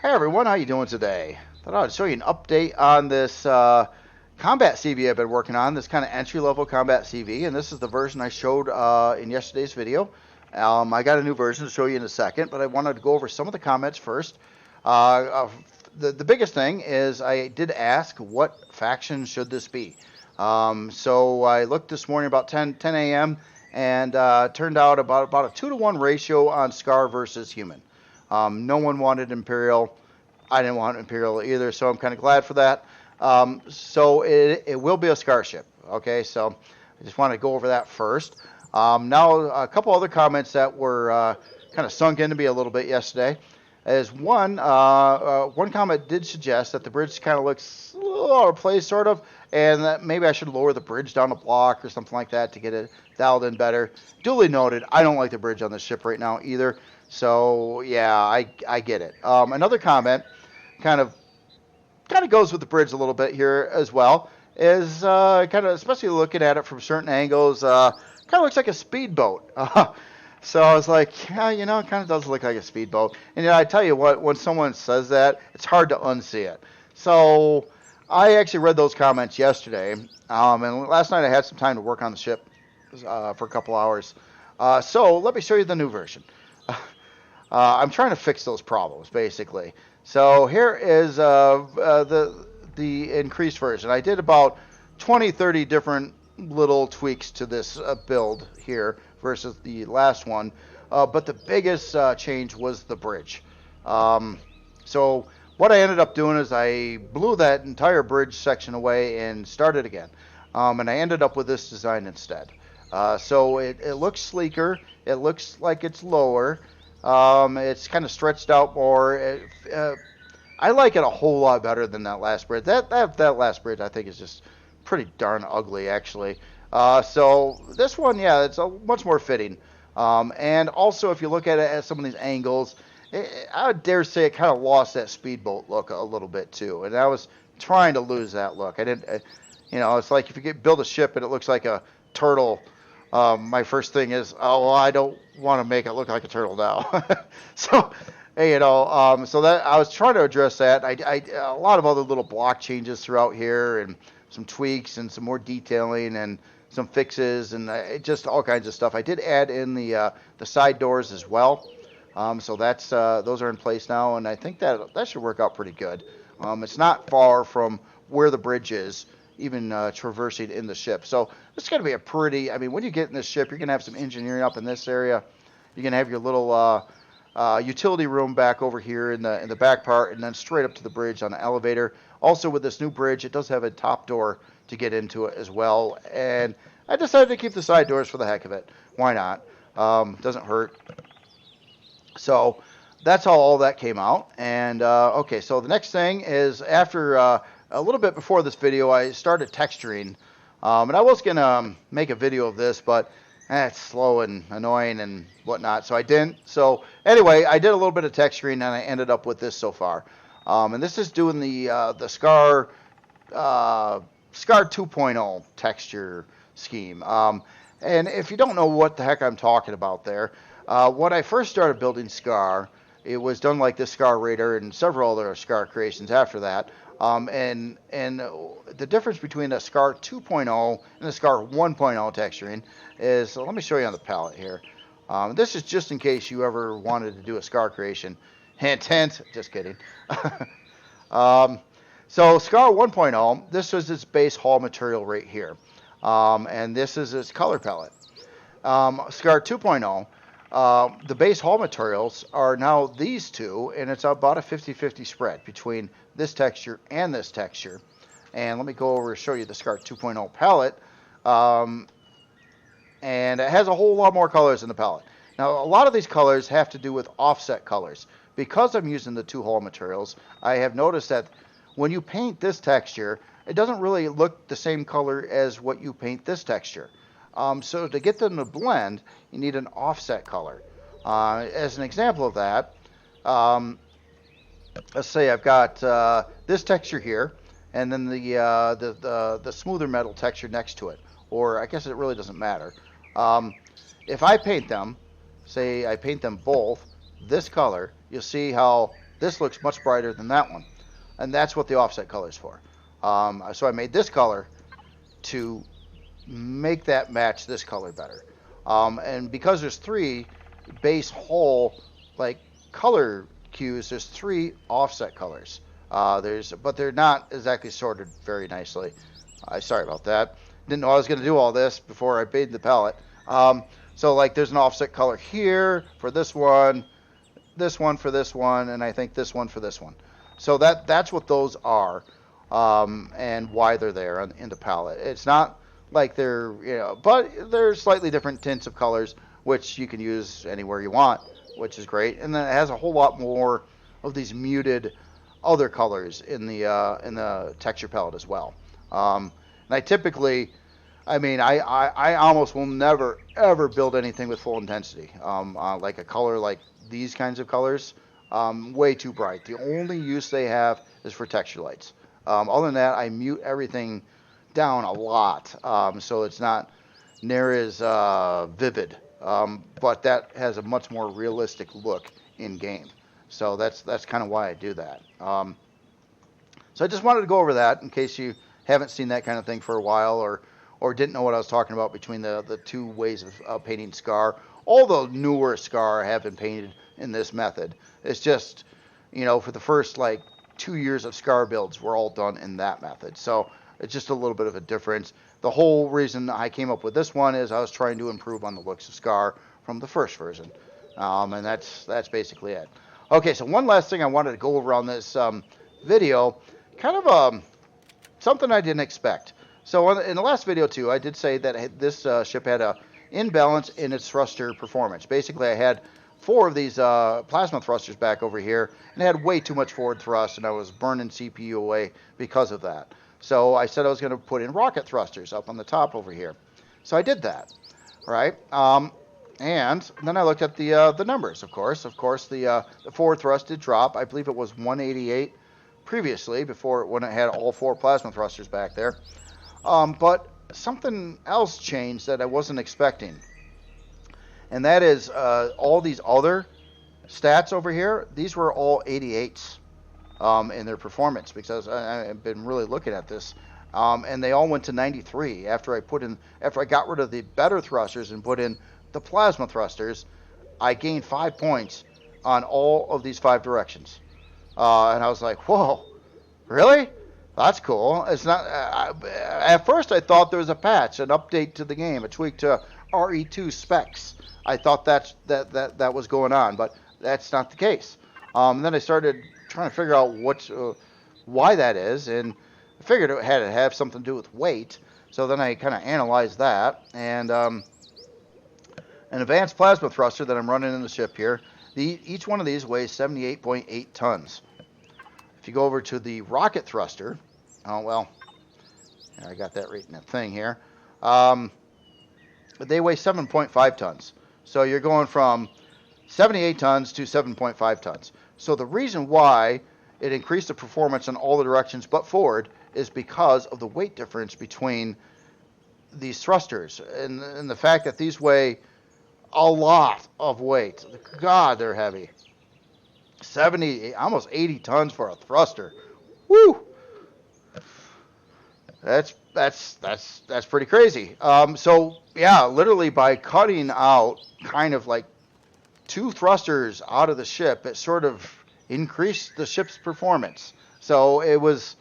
Hey everyone, how you doing today? Thought I'd show you an update on this combat CV I've been working on, this kind of entry-level combat CV, and this is the version I showed in yesterday's video. I got a new version to show you in a second, but I wanted to go over some of the comments first. Uh, uh, the biggest thing is I did ask what faction should this be. So I looked this morning about 10 a.m. and turned out about a 2-to-1 ratio on Scar versus Human. No one wanted Imperial. I didn't want Imperial either, so I'm kind of glad for that. So it will be a Scar ship. Okay, so I just want to go over that first. Now, a couple other comments that were kind of sunk into me a little bit yesterday. Is one comment did suggest that the bridge kind of looks a little out of place, sort of, and that maybe I should lower the bridge down a block or something like that to get it dialed in better. Duly noted, I don't like the bridge on this ship right now either. So yeah, I get it. Another comment, kind of goes with the bridge a little bit here as well. Is kind of, especially looking at it from certain angles, kind of looks like a speedboat. So I was like, yeah, it kind of does look like a speedboat. And I tell you what, when someone says that, it's hard to unsee it. So I actually read those comments yesterday, and last night I had some time to work on the ship for a couple hours. So let me show you the new version. I'm trying to fix those problems, basically. So here is the increased version. I did about 20, 30 different little tweaks to this build here versus the last one. But the biggest change was the bridge. So what I ended up doing is I blew that entire bridge section away and started again. And I ended up with this design instead. So it looks sleeker. It looks like it's lower. It's kind of stretched out more. I like it a whole lot better than that last bridge. That last bridge I think is just pretty darn ugly, actually. So this one, yeah, it's much more fitting. And also, if you look at it at some of these angles, I would dare say it kind of lost that speedboat look a little bit too. And I was trying to lose that look. I didn't, it's like if you build a ship and it looks like a turtle. My first thing is, oh, well, I don't want to make it look like a turtle now. So, so that I was trying to address that. I a lot of other little block changes throughout here, and some tweaks and some more detailing and some fixes and just all kinds of stuff. I did add in the side doors as well. So that's those are in place now, and I think that should work out pretty good. It's not far from where the bridge is, even traversing in the ship. So it's going to be a pretty, I mean, when you get in this ship, you're going to have some engineering up in this area. You're going to have your little utility room back over here in the back part, and then straight up to the bridge on the elevator. Also, with this new bridge, it does have a top door to get into it as well. And I decided to keep the side doors for the heck of it. Why not? Doesn't hurt. So that's how all that came out. And okay, so the next thing is after a little bit before this video, I started texturing. And I was going to make a video of this, but it's slow and annoying and whatnot, so I didn't. So anyway, I did a little bit of texturing, and I ended up with this so far. And this is doing the Scar 2.0 texture scheme. And if you don't know what the heck I'm talking about there, when I first started building Scar, it was done like this Scar Raider and several other Scar creations after that. And the difference between a Scar 2.0 and a Scar 1.0 texturing is, so let me show you on the palette here. This is just in case you ever wanted to do a Scar creation. Hint, hint, just kidding. So Scar 1.0, this is its base hull material right here. And this is its color palette. Scar 2.0, the base hull materials are now these two, and it's about a 50-50 spread between this texture and this texture. And let me go over and show you the Scar 2.0 palette. And it has a whole lot more colors in the palette. Now, a lot of these colors have to do with offset colors. Because I'm using the two hull materials, I have noticed that when you paint this texture, it doesn't really look the same color as what you paint this texture. So to get them to blend, you need an offset color. As an example of that, let's say I've got this texture here, and then the smoother metal texture next to it. Or I guess it really doesn't matter. If I paint them, say I paint them both this color, you'll see how this looks much brighter than that one. And that's what the offset color is for. So I made this color to make that match this color better. And because there's 3 base whole like color cues, there's 3 offset colors. But they're not exactly sorted very nicely. Sorry about that. Didn't know I was going to do all this before I made the palette. So like there's an offset color here for this one for this one, and I think this one for this one. So that's what those are, and why they're there in the palette. It's not like they're, but they're slightly different tints of colors, which you can use anywhere you want, which is great. And then it has a whole lot more of these muted other colors in the texture palette as well. And I typically, I almost will never ever build anything with full intensity. Like a color like these kinds of colors, way too bright. The only use they have is for texture lights. Other than that, I mute everything down a lot, so it's not near as vivid. But that has a much more realistic look in game. So that's kind of why I do that. So I just wanted to go over that in case you haven't seen that kind of thing for a while, or didn't know what I was talking about between the 2 ways of painting Scar. All the newer Scar have been painted in this method. It's just, for the first like 2 years of Scar builds were all done in that method. So it's just a little bit of a difference. The whole reason I came up with this one is I was trying to improve on the looks of Scar from the first version. And that's basically it. Okay, so one last thing I wanted to go over on this video, kind of something I didn't expect. So in the last video too, I did say that this ship had a imbalance in its thruster performance. Basically, I had 4 of these plasma thrusters back over here, and it had way too much forward thrust, and I was burning CPU away because of that. So I said I was going to put in rocket thrusters up on the top over here. So I did that, right? And then I looked at the numbers, of course. Of course, the forward thrust did drop. I believe it was 188 previously, when it had all 4 plasma thrusters back there. But something else changed that I wasn't expecting. And that is all these other stats over here, these were all 88s in their performance, because I've been really looking at this. And they all went to 93 after I got rid of the better thrusters and put in the plasma thrusters. I gained 5 points on all of these 5 directions. And I was like, whoa, really? That's cool. It's not. At first, I thought there was a patch, an update to the game, a tweak to RE2 specs. I thought that was going on, but that's not the case. And then I started trying to figure out why that is, and I figured it had to have something to do with weight. So then I kind of analyzed that, and an advanced plasma thruster that I'm running in the ship here, each one of these weighs 78.8 tons. If you go over to the rocket thruster, I got that right in that thing here. They weigh 7.5 tons. So you're going from 78 tons to 7.5 tons. So the reason why it increased the performance in all the directions but forward is because of the weight difference between these thrusters and the fact that these weigh a lot of weight. God, they're heavy. 70, almost 80 tons for a thruster. Woo! That's pretty crazy. So yeah, literally by cutting out kind of like 2 thrusters out of the ship, it sort of increased the ship's performance. So it was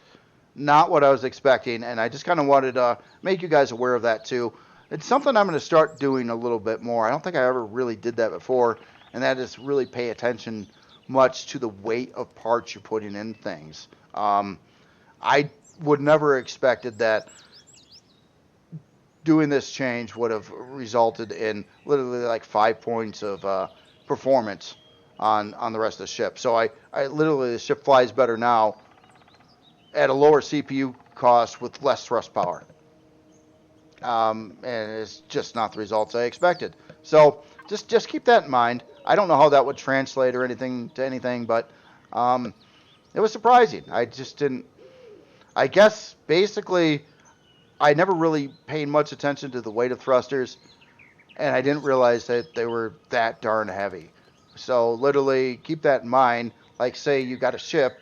not what I was expecting, and I just kind of wanted to make you guys aware of that too. It's something I'm going to start doing a little bit more. I don't think I ever really did that before, and that is really pay attention much to the weight of parts you're putting in things. I would never expected that doing this change would have resulted in literally like 5 points of performance on the rest of the ship. So I literally, the ship flies better now at a lower CPU cost with less thrust power. And it's just not the results I expected. So just keep that in mind. I don't know how that would translate or anything to anything, but it was surprising. I just didn't. I guess basically I never really paid much attention to the weight of thrusters, and I didn't realize that they were that darn heavy. So literally keep that in mind. Like say you got a ship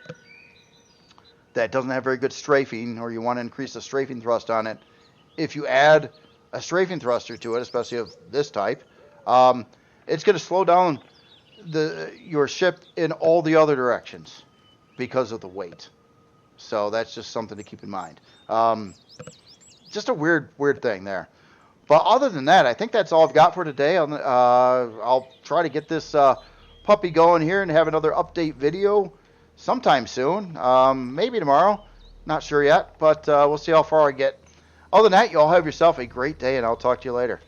that doesn't have very good strafing, or you want to increase the strafing thrust on it. If you add a strafing thruster to it, especially of this type, it's going to slow down your ship in all the other directions because of the weight. So that's just something to keep in mind. Just a weird thing there. But other than that, I think that's all I've got for today. I'll try to get this puppy going here and have another update video sometime soon. Maybe tomorrow. Not sure yet, but we'll see how far I get. Other than that, you all have yourself a great day, and I'll talk to you later.